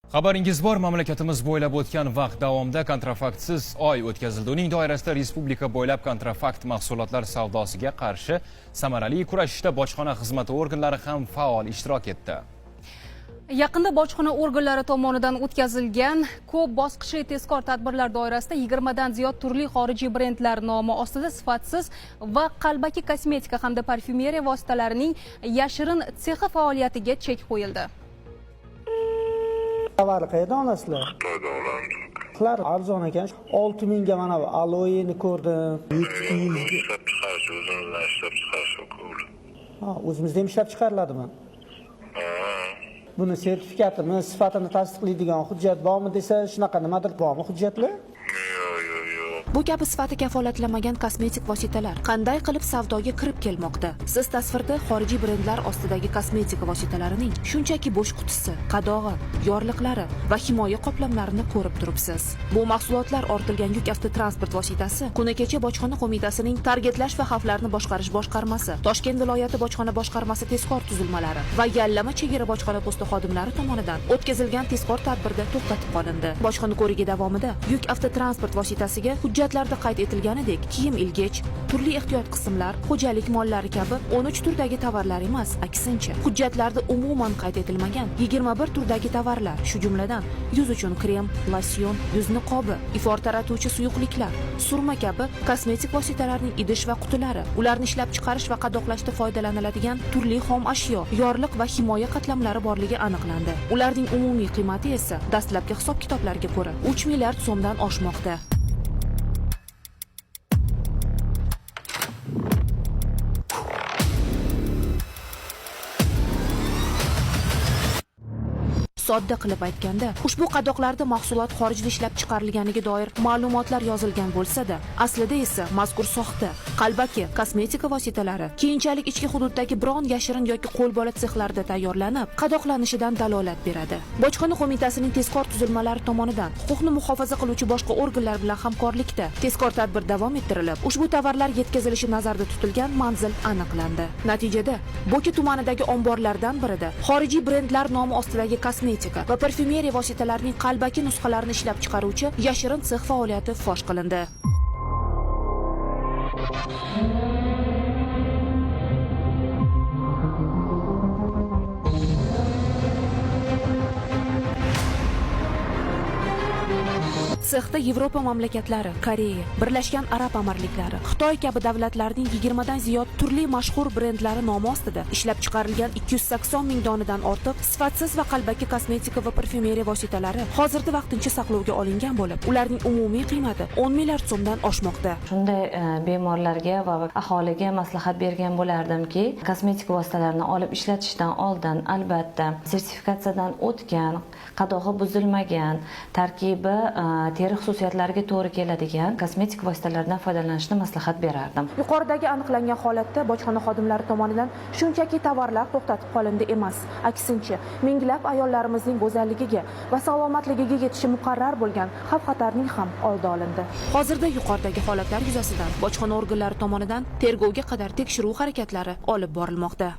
Xabaringiz bor, mamlakatimiz bo'ylab o'tgan vaqt davomida kontrafaktsiz oy o'tkazildi. Uning doirasida respublika bo'ylab kontrafakt mahsulotlar savdosiga qarshi samarali kurashishda bojxona xizmati organlari ham faol ishtirok etdi. Yaqinda bojxona organlari tomonidan o'tkazilgan ko'p bosqichli tezkor tadbirlar doirasida 20 dan ziyod turli xorijiy brendlar nomi ostida sifatsiz va qalbaki kosmetika hamda parfyumeriya vositalarining yashirin sexi faoliyatiga chek qo'yildi. Tovarni qayerdan olasizlar? Xitoydan olamiz. Qlar arzon ekan. 6000 ga mana bu aloyeni ko'rdim. 700 ga. Ishlab chiqarish, o'zimizdan ishlab chiqarish mumkin. Ha, o'zimizda ham ishlab chiqariladimi? Buni sertifikatimi, sifatini tasdiqlaydigan hujjat bormi desa, shunaqa nimadir bormi hujjatlar? Bu kabi sifati kafolatlanmagan kosmetik vositalar qanday qilib savdoga kirib kelmoqda? Siz tasvirda xorijiy brendlar ostidagi kosmetika vositalarining shunchaki bo'sh qutisi, qadog'i, yorliqlari va himoya qoplamlarini ko'rib turibsiz. Bu mahsulotlar ortilgan yuk avtotransport vositasi kuni kecha bojxona qo'mitasining targetlash va xavflarni boshqarish boshqarmasi, Toshkent viloyati bojxona boshqarmasi tezkor tuzilmalari va yallama chegara bojxona posti xodimlari tomonidan o'tkazilgan tezkor tadbirda to'xtatib qolindi. Bojxona ko'rigi davomida yuk avtotransport vositasiga hujjatlarda qayd etilganidek kiyim ilgich, turli ehtiyot qismlar, xo'jalik mollari kabi 13 turdagi tovarlar emas, aksincha, hujjatlarda umuman qayd etilmagan 21 turdagi tovarlar, shu jumladan yuz uchun krem, losyon, yuz niqobi, ifor taratuvchi suyuqliklar, surma kabi kosmetik vositalarning idish va qutilari, ularni ishlab chiqarish va qadoqlashda foydalaniladigan turli xom ashyo, yorliq va himoya qatlamlari borligi aniqlandi. Ularning umumiy qiymati esa dastlabki hisob-kitoblarga ko'ra 3 milliard so'mdan oshmoqda. Sodda qilib aytganda, ushbu qadoqlarda mahsulot xorijda ishlab chiqarilganiga doir ma'lumotlar yozilgan bo'lsa-da, aslida esa mazkur soxta, qalbaki kosmetika vositalari keyinchalik ichki hududdagi biron yashirin yoki qo'lbola sexlarda tayyorlanib, qadoqlanishidan dalolat beradi. Bojxona qo'mitasining tezkor tuzilmalari tomonidan huquqni muhofaza qiluvchi boshqa organlar bilan hamkorlikda tezkor tadbir davom ettirilib, ushbu tovarlar yetkazilishi nazarda tutilgan manzil aniqlandi. Natijada Bo'ka tumanidagi omborlardan birida xorijiy brendlar nomi ostidagi kosmetika va parfyumeriya vositalarining qalbaki nusxalarini ishlab chiqaruvchi yashirin sex faoliyati fosh qilindi. Sexda Yevropa mamlakatlari, Koreya, Birlashgan Arab Amirliklari, Xitoy kabi davlatlarning 20 dan ziyod turli mashhur brendlari nomi ostida ishlab chiqarilgan 280 ming donadan ortiq sifatsiz va qalbaki kosmetika va parfyumeriya vositalari hozirda vaqtincha saqlovga olingan bo'lib, ularning umumiy qiymati 10 milliard so'mdan oshmoqda. Shunday bemorlarga va aholiga maslahat bergan bo'lardimki, kosmetika vositalarini olib ishlatishdan oldin albatta sertifikatsiyadan o'tgan, qadog'i buzilmagan, tarkibi teri xususiyatlariga to'g'ri keladigan kosmetik vositalardan foydalanishni maslahat berardim. Yuqoridagi aniqlangan holatda bojxona xodimlari tomonidan shunchaki tovarlar to'xtatib qolindi emas, aksincha, minglab ayollarimizning go'zalligiga va salomatligiga yetishi muqarrar bo'lgan xavf-xatarning ham oldi olindi. Hozirda yuqoridagi holatlar yuzasidan bojxona organlari tomonidan tergovga qadar tekshiruv harakatlari olib borilmoqda.